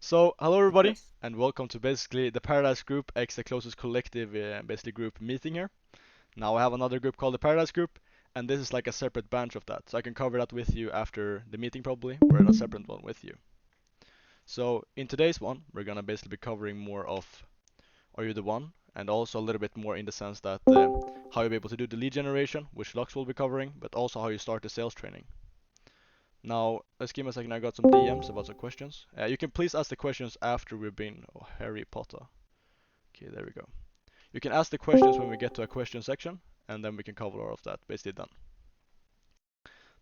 So, hello everybody, Yes. and welcome to basically the Paradise Group X the closest collective basically group meeting here. Now I have another group called the Paradise Group, and this is like a separate branch of that. So I can cover that with you after the meeting probably, or in a separate one with you. So in today's one, we're gonna basically be covering more of Are You the One? And also a little bit more in the sense that how you'll be able to do the lead generation, which Lux will be covering, but also how you start the sales training. Now, let's give me a second. I got some DMs about some questions. You can please ask the questions after we've been. Oh, Harry Potter. Okay, there we go. You can ask the questions when we get to a question section, and then we can cover all of that. Basically done.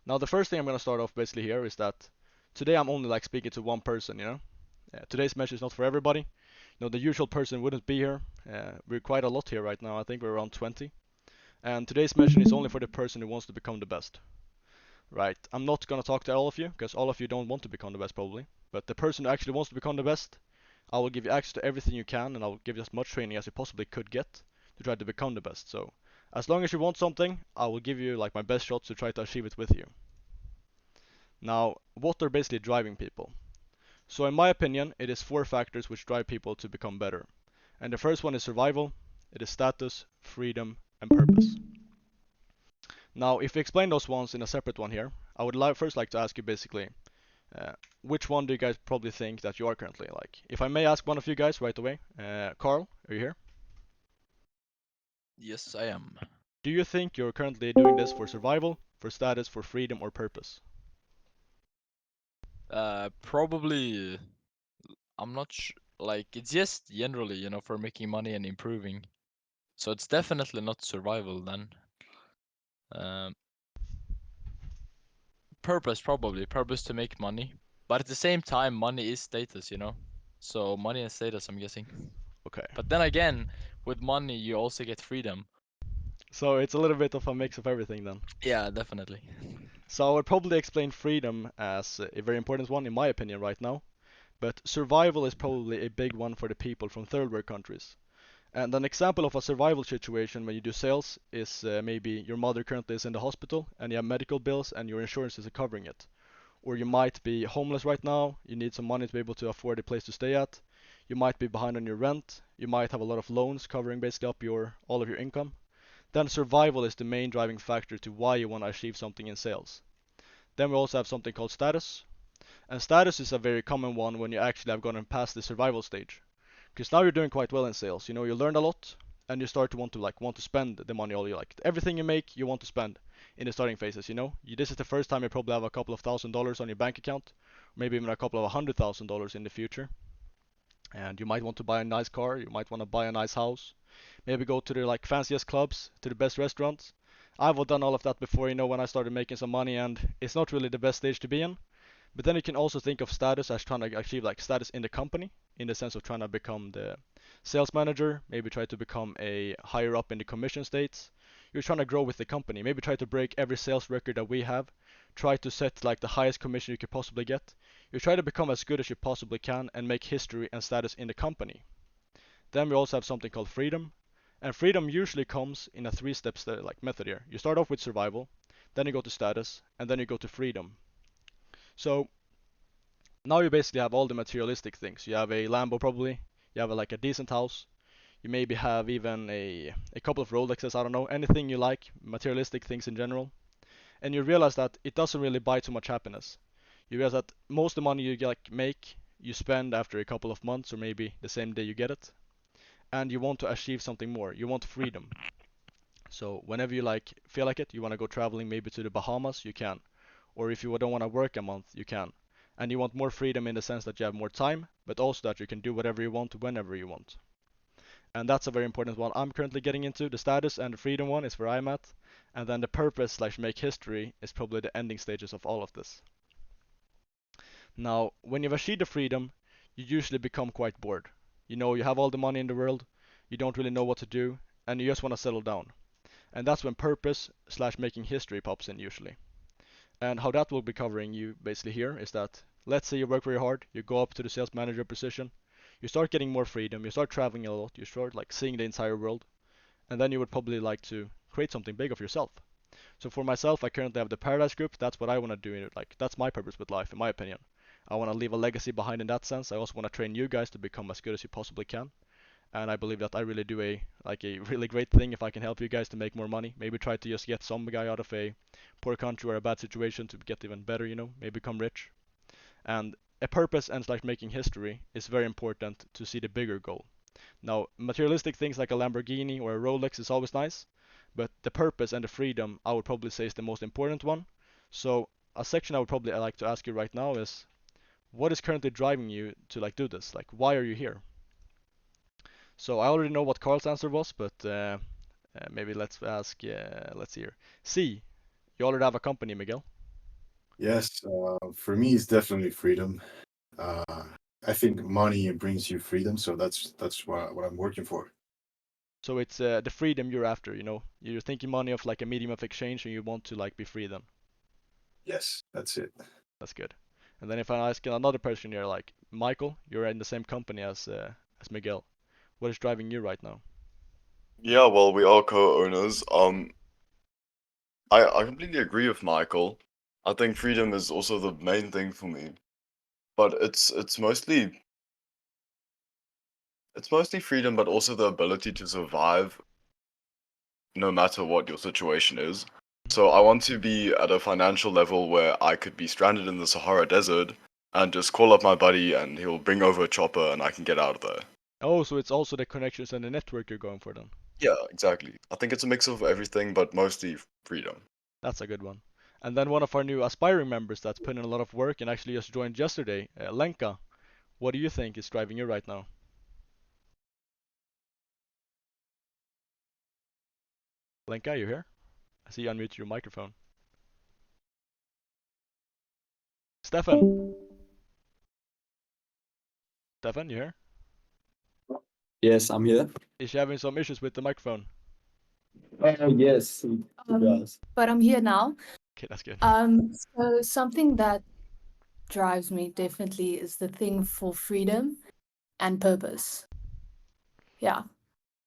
Now, the first thing I'm gonna start off basically here is that today I'm only like speaking to one person. Today's message is not for everybody. The usual person wouldn't be here. We're quite a lot here right now. I think we're around 20. And today's message is only for the person who wants to become the best. Right. I'm not gonna talk to all of you because all of you don't want to become the best probably. But the person who actually wants to become the best, I will give you access to everything you can, and I'll give you as much training as you possibly could get to try to become the best. So, as long as you want something, I will give you like my best shots to try to achieve it with you. Now, what are basically driving people? So, in my opinion, it is four factors which drive people to become better. And the first one is survival, it is status, freedom, and purpose. Now, if we explain those ones in a separate one here, I would first like to ask you basically, which one do you guys probably think that you are currently like? If I may ask one of you guys right away, Carl, are you here? Yes, I am. Do you think you're currently doing this for survival, for status, for freedom, or purpose? Probably. I'm not like it's just generally, for making money and improving. So it's definitely not survival then. Um, Purpose probably purpose to make money, but at the same time, money is status. So money and status, I'm guessing. Okay, But then again, with money, you also get freedom. so it's a little bit of a mix of everything then. Yeah, definitely. So I would probably explain freedom as a very important one in my opinion right now, but survival is probably a big one for the people from third world countries. And an example of a survival situation when you do sales is maybe your mother currently is in the hospital and you have medical bills and your insurance isn't covering it. Or you might be homeless right now, you need some money to be able to afford a place to stay at. You might be behind on your rent, you might have a lot of loans covering basically up your all of your income. Then survival is the main driving factor to why you want to achieve something in sales. Then we also have something called status. And status is a very common one when you actually have gone past the survival stage. Because now you're doing quite well in sales. You learned a lot, and you start to want to spend the money all you like. Everything you make, you want to spend in the starting phases. This is the first time you probably have a couple of $1,000s on your bank account, maybe even a couple of $100,000 in the future. And you might want to buy a nice car, you might want to buy a nice house, maybe go to the like fanciest clubs, to the best restaurants. I've done all of that before, when I started making some money, and it's not really the best stage to be in. But then you can also think of status as trying to achieve like status in the company, in the sense of trying to become the sales manager, maybe try to become a higher up in the commission states. You're trying to grow with the company, maybe try to break every sales record that we have, try to set like the highest commission you could possibly get. You try to become as good as you possibly can and make history and status in the company. Then we also have something called freedom. And freedom usually comes in a three-step like method here. You start off with survival, then you go to status, and then you go to freedom. So now you basically have all the materialistic things. You have a Lambo probably. You have like a decent house. You maybe have even a couple of Rolexes. I don't know, anything you like, materialistic things in general. And you realize that it doesn't really buy too much happiness. You realize that most of the money you like make, you spend after a couple of months or maybe the same day you get it. And you want to achieve something more. You want freedom. So whenever you like feel like it, you want to go traveling maybe to the Bahamas, you can. Or if you don't want to work a month, you can. And you want more freedom in the sense that you have more time, but also that you can do whatever you want whenever you want. And that's a very important one I'm currently getting into. The status and the freedom one is where I'm at. And then the purpose slash make history is probably the ending stages of all of this. Now, when you've achieved the freedom, you usually become quite bored. You have all the money in the world, you don't really know what to do, and you just want to settle down. And that's when purpose slash making history pops in usually. And how that will be covering you basically here is that let's say you work very hard, you go up to the sales manager position, you start getting more freedom, you start traveling a lot, you start like seeing the entire world, and then you would probably like to create something big of yourself. So for myself, I currently have the Paradise Group. That's what I want to do. Like that's my purpose with life, in my opinion. I want to leave a legacy behind in that sense. I also want to train you guys to become as good as you possibly can. And I believe that I really do a really great thing if I can help you guys to make more money. Maybe try to just get some guy out of a poor country or a bad situation to get even better, maybe become rich. And a purpose and like making history is very important to see the bigger goal. Now, materialistic things like a Lamborghini or a Rolex is always nice, but the purpose and the freedom I would probably say is the most important one. So a section I would probably like to ask you right now is, what is currently driving you to like do this? Like, why are you here? So I already know what Carl's answer was, but maybe let's ask. Let's see here. C, you already have a company, Miguel. Yes, for me, it's definitely freedom. Uh, I think money brings you freedom, so that's what I'm working for. So it's the freedom you're after. You're thinking money of like a medium of exchange, and you want to like be free then. Yes, that's it. That's good. And then if I ask another person here, like Michael, you're in the same company as Miguel. What is driving you right now? Yeah, well, we are co-owners. I completely agree with Michael. I think freedom is also the main thing for me, but it's mostly freedom, but also the ability to survive no matter what your situation is. So I want to be at a financial level where I could be stranded in the Sahara Desert and just call up my buddy and he'll bring over a chopper and I can get out of there. Oh, so it's also the connections and the network you're going for then. Yeah, exactly. I think it's a mix of everything, but mostly freedom. That's a good one. And then one of our new aspiring members that's put in a lot of work and actually just joined yesterday, Lenka. What do you think is driving you right now? Lenka, you here? I see you unmute your microphone. Stefan. Stefan, you here? Yes, I'm here. Is she having some issues with the microphone? Oh, yes, it does. But I'm here now. Okay, that's good. So something that drives me definitely is the thing for freedom and purpose. Yeah.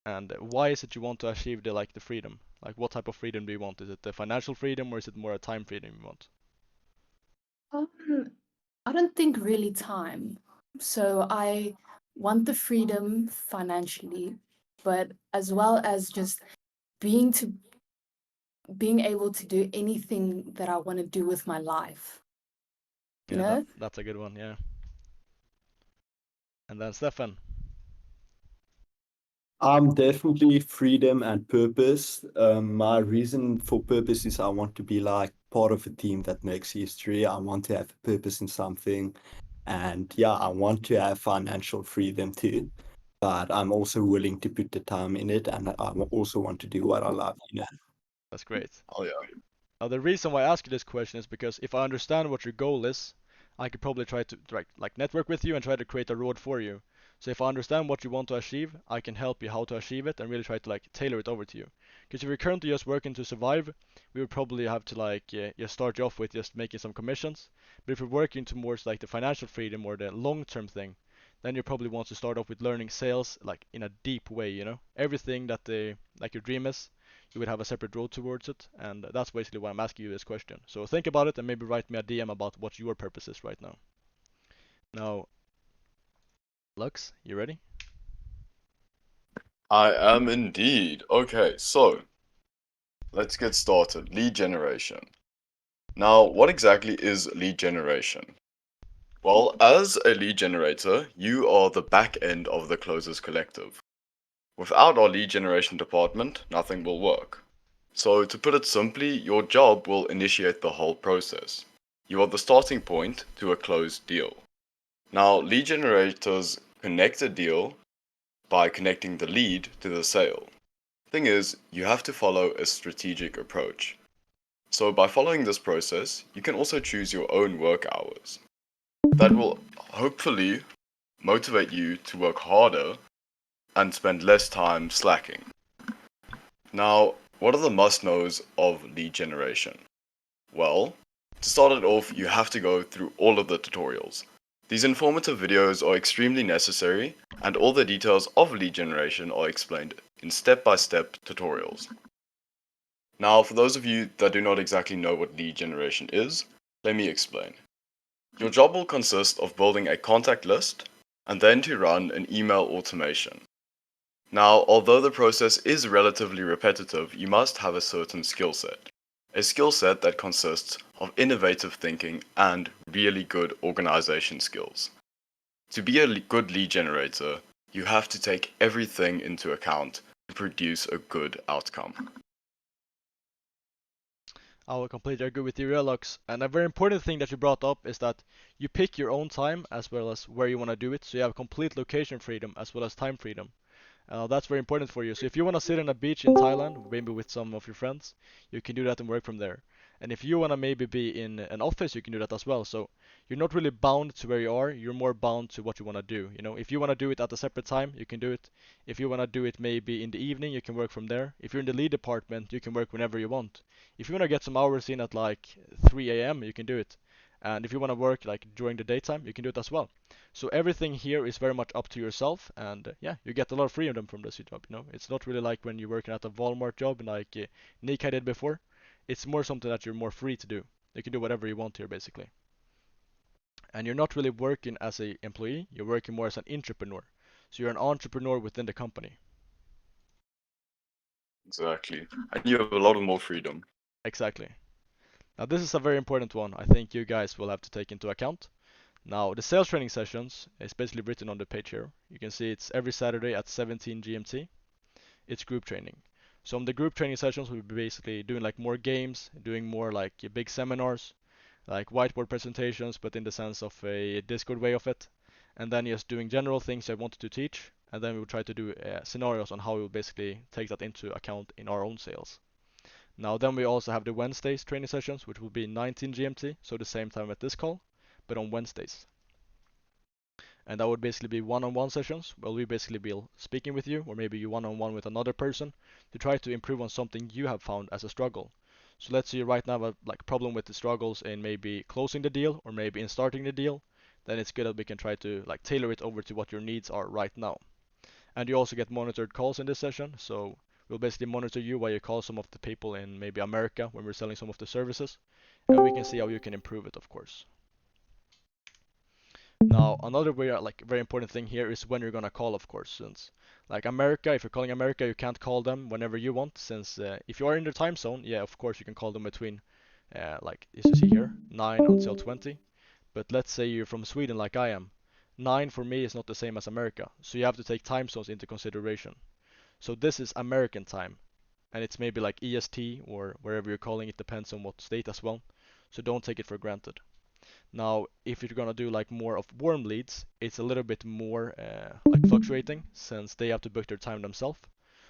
And why is it you want to achieve the freedom? Like what type of freedom do you want? Is it the financial freedom or is it more a time freedom you want? Um, I don't think really time. So I want the freedom financially, but as well as just being to being able to do anything that I want to do with my life. You Yeah, know? that's a good one, yeah. And then Stefan. I'm definitely freedom and purpose. My reason for purpose is I want to be like part of a team that makes history. I want to have a purpose in something. And yeah, I want to have financial freedom too. But I'm also willing to put the time in it. And also want to do what I love. That's great. Oh yeah. Now the reason why I ask you this question is because if I understand what your goal is, I could probably try to like network with you and try to create a road for you. So if I understand what you want to achieve, I can help you how to achieve it and really try to like tailor it over to you. Because if you're currently just working to survive, we would probably have to like just start you off with just making some commissions. But if you're working towards like the financial freedom or the long-term thing, then you probably want to start off with learning sales like in a deep way. Everything that like your dream is, you would have a separate road towards it, and that's basically why I'm asking you this question. So think about it and maybe write me a DM about what your purpose is right now. Now, Lux, you ready? I am indeed. Okay, so let's get started. Lead generation. Now, what exactly is lead generation? Well, as a lead generator, you are the back end of the Closers Collective. Without our lead generation department, nothing will work. So, to put it simply, your job will initiate the whole process. You are the starting point to a closed deal. Now, lead generators connect a deal by connecting the lead to the sale. Thing is, you have to follow a strategic approach. So by following this process, you can also choose your own work hours. That will hopefully motivate you to work harder and spend less time slacking. Now, what are the must-knows of lead generation? Well, to start it off, you have to go through all of the tutorials. These informative videos are extremely necessary, and all the details of lead generation are explained in step-by-step tutorials. Now, for those of you that do not exactly know what lead generation is, let me explain. Your job will consist of building a contact list and then to run an email automation. Now, although the process is relatively repetitive, you must have a certain skill set. A skill set that consists of innovative thinking and really good organization skills. To be a good lead generator, you have to take everything into account to produce a good outcome. I will completely agree with you, Relux. And a very important thing that you brought up is that you pick your own time as well as where you want to do it. So you have complete location freedom as well as time freedom. That's very important for you. So if you want to sit on a beach in Thailand, maybe with some of your friends, you can do that and work from there. And if you want to maybe be in an office, you can do that as well. So you're not really bound to where you are. You're more bound to what you want to do. You know, if you want to do it at a separate time, you can do it. If you want to do it maybe in the evening, you can work from there. If you're in the lead department, you can work whenever you want. If you want to get some hours in at like 3 a.m., you can do it. And if you want to work like during the daytime, you can do it as well. So everything here is very much up to yourself, and yeah, you get a lot of freedom from this job. You know, it's not really like when you're working at a Walmart job like Nika did before. It's more something that you're more free to do. You can do whatever you want here, basically. And you're not really working as a employee. You're working more as an entrepreneur. So you're an entrepreneur within the company. Exactly. And you have a lot of more freedom. Exactly. Now this is a very important one. I think you guys will have to take into account. Now, the sales training sessions is basically written on the page here. You can see it's every Saturday at 17 GMT. It's group training. So on the group training sessions, we'll be basically doing like more games, doing more like big seminars, like whiteboard presentations, but in the sense of a Discord way of it. And then just doing general things I wanted to teach. And then we will try to do scenarios on how we will basically take that into account in our own sales. Now, then we also have the Wednesdays training sessions, which will be 19 GMT, so the same time at this call, but on Wednesdays. And that would basically be one-on-one sessions where we basically be speaking with you, or maybe you one-on-one with another person to try to improve on something you have found as a struggle. So let's say you right now have a like problem with the struggles in maybe closing the deal or maybe in starting the deal, then it's good that we can try to like tailor it over to what your needs are right now. And you also get monitored calls in this session, so we'll basically monitor you while you call some of the people in maybe America when we're selling some of the services, and we can see how you can improve it, of course. Now, another very important thing here is when you're gonna call, of course, since like America, if you're calling America, you can't call them whenever you want, since if you are in their time zone, yeah, of course you can call them between like as you see here, 9 until 20. But let's say you're from Sweden like I am. 9 for me is not the same as America, so you have to take time zones into consideration. So this is American time, and it's maybe like EST or wherever you're calling it, depends on what state as well. So don't take it for granted. Now, if you're gonna do like more of warm leads, it's a little bit more like fluctuating since they have to book their time themselves.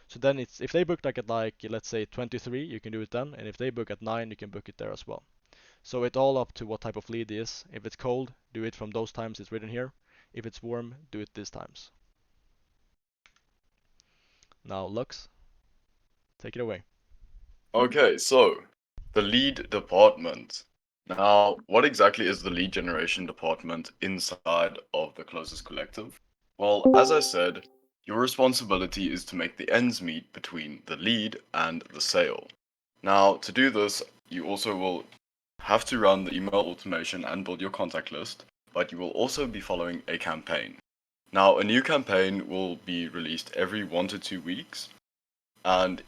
So then it's if they book like at like let's say 23, you can do it then, and if they book at 9, you can book it there as well. So it's all up to what type of lead it is. If it's cold, do it from those times it's written here. If it's warm, do it these times. Now, Lux, take it away. Okay, so the lead department. Now, what exactly is the lead generation department inside of the Closers Collective? Well, as I said, your responsibility is to make the ends meet between the lead and the sale. Now, to do this, you also will have to run the email automation and build your contact list, but you will also be following a campaign. Now, a new campaign will be released every 1 to 2 weeks, and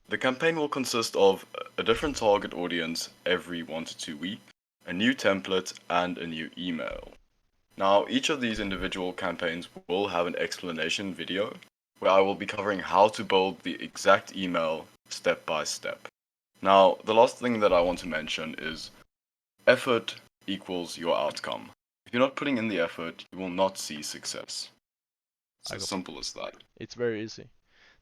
the campaign will consist of a different target audience every 1 to 2 weeks, a new template, and a new email. Now, each of these individual campaigns will have an explanation video where I will be covering how to build the exact email step by step. Now, the last thing that I want to mention is effort equals your outcome. If you're not putting in the effort, you will not see success. It's as simple as that. It's very easy.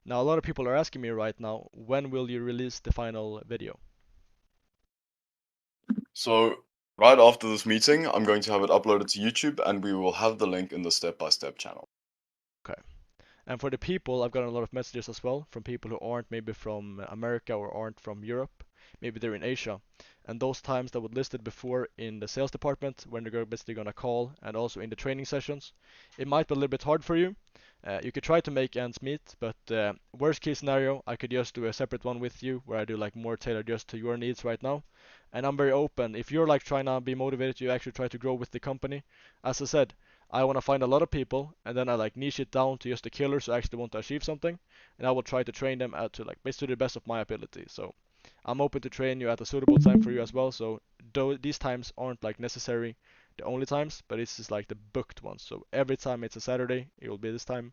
Now, a lot of people are asking me right now, when will you release the final video? So, right after this meeting, I'm going to have it uploaded to YouTube and we will have the link in the step-by-step channel. Okay. And for the people, I've gotten a lot of messages as well from people who aren't maybe from America or aren't from Europe. maybe they're in Asia. And those times that were listed before in the sales department, when they're basically gonna call, and also in the training sessions, it might be a little bit hard for you. You could try to make ends meet, but worst case scenario, I could just do a separate one with you where I do like more tailored just to your needs right now. And I'm very open. If you're like trying to be motivated, you actually try to grow with the company. As I said, I want to find a lot of people, and then I like niche it down to just the killers who actually want to achieve something, and I will try to train them to like basically the best of my ability. So I'm open to train you at a suitable time for you as well. So though these times aren't like necessary the only times, but it's just like the booked ones. So every time it's a Saturday, it will be this time,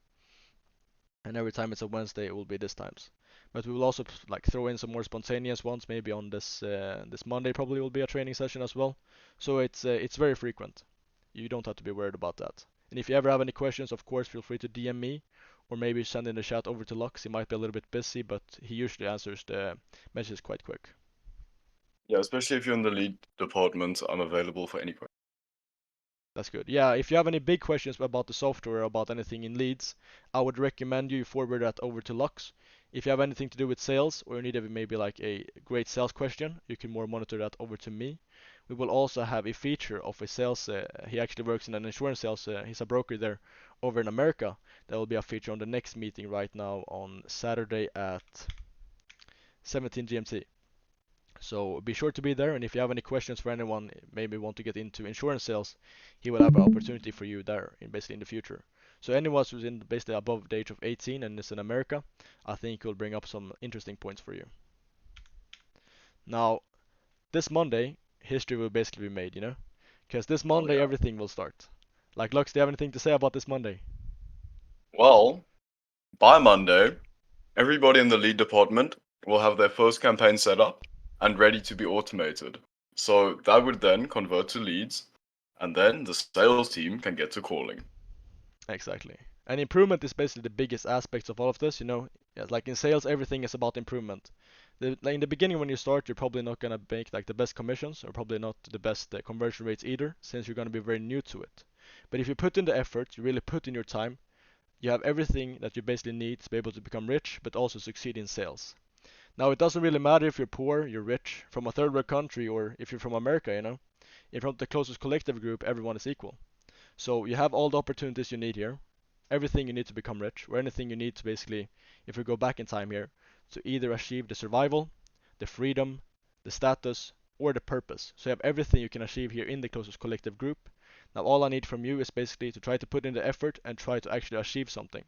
and every time it's a Wednesday, it will be this times. But we will also like throw in some more spontaneous ones. Maybe on this Monday probably will be a training session as well. So it's very frequent. You don't have to be worried about that. And if you ever have any questions, of course, feel free to DM me or maybe send in the chat over to Lux. He might be a little bit busy, but he usually answers the messages quite quick. Yeah, especially if you're in the lead department, I'm available for any questions. That's good. Yeah, if you have any big questions about the software or about anything in leads, I would recommend you forward that over to Lux. If you have anything to do with sales or you need maybe like a great sales question, you can more monitor that over to me. We will also have a feature of a sales. He actually works in an insurance sales. He's a broker there over in America. That will be a feature on the next meeting right now on Saturday at 17 GMT. So be sure to be there, and if you have any questions for anyone, maybe want to get into insurance sales, he will have an opportunity for you there basically in the future. So anyone who's in basically above the age of 18 and is in America, I think will bring up some interesting points for you. Now, this Monday, history will basically be made, you know? Because this Monday, yeah. everything will start. Like, Lux, do you have anything to say about this Monday? Well, by Monday, everybody in the lead department will have their first campaign set up and ready to be automated. So that would then convert to leads, and then the sales team can get to calling. Exactly. And improvement is basically the biggest aspect of all of this, you know. Yeah, like in sales, everything is about improvement. Like in the beginning when you start, you're probably not gonna make like the best commissions or probably not the best conversion rates either, since you're gonna be very new to it. But if you put in the effort, you really put in your time, you have everything that you basically need to be able to become rich, but also succeed in sales. Now, it doesn't really matter if you're poor, you're rich, from a third world country, or if you're from America, you know. In front of the closest collective group, everyone is equal. So you have all the opportunities you need here, everything you need to become rich, or anything you need to basically, if we go back in time here, to either achieve the survival, the freedom, the status, or the purpose. So you have everything you can achieve here in the closest collective group. Now all I need from you is basically to try to put in the effort and try to actually achieve something.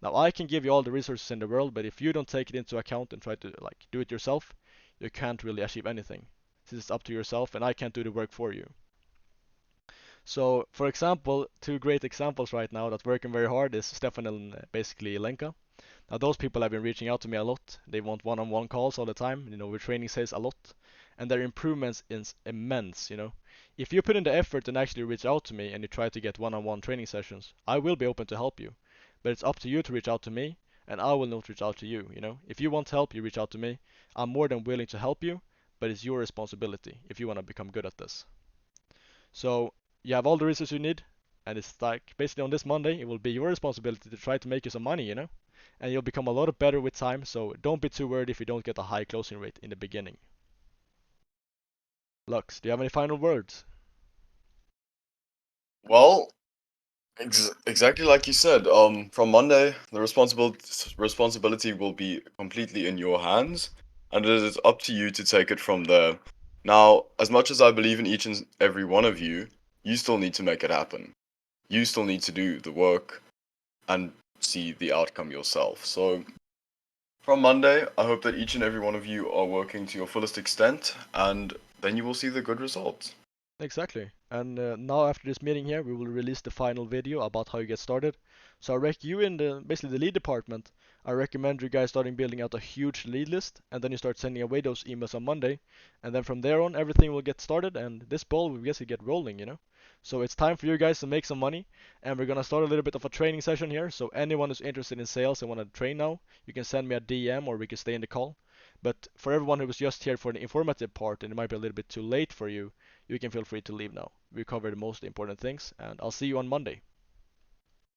Now I can give you all the resources in the world, but if you don't take it into account and try to like do it yourself, you can't really achieve anything. This is up to yourself and I can't do the work for you. So, for example, two great examples right now that working very hard is Stefan and basically Lenka. Now, those people have been reaching out to me a lot. They want one-on-one calls all the time. You know, we're training sales a lot, and their improvements is immense. You know, if you put in the effort and actually reach out to me and you try to get one-on-one training sessions, I will be open to help you. But it's up to you to reach out to me, and I will not reach out to you. You know, if you want help, you reach out to me. I'm more than willing to help you, but it's your responsibility if you want to become good at this. So you have all the resources you need, and it's like basically on this Monday, it will be your responsibility to try to make you some money, you know? And you'll become a lot better with time, so don't be too worried if you don't get a high closing rate in the beginning. Lux, do you have any final words? Well, exactly like you said. From Monday, the responsibility will be completely in your hands, and it is up to you to take it from there. Now, as much as I believe in each and every one of you, you still need to make it happen. You still need to do the work and see the outcome yourself. So, from Monday, I hope that each and every one of you are working to your fullest extent, and then you will see the good results. Exactly. And now after this meeting here, we will release the final video about how you get started. So I rec you in the basically the lead department. I recommend you guys starting building out a huge lead list, and then you start sending away those emails on Monday, and then from there on everything will get started, and this ball will basically get rolling, you know. So it's time for you guys to make some money, and we're gonna start a little bit of a training session here. So anyone who's interested in sales and want to train now, you can send me a DM or we can stay in the call. But for everyone who was just here for the informative part and it might be a little bit too late for you, you can feel free to leave now. We covered the most important things, and I'll see you on Monday.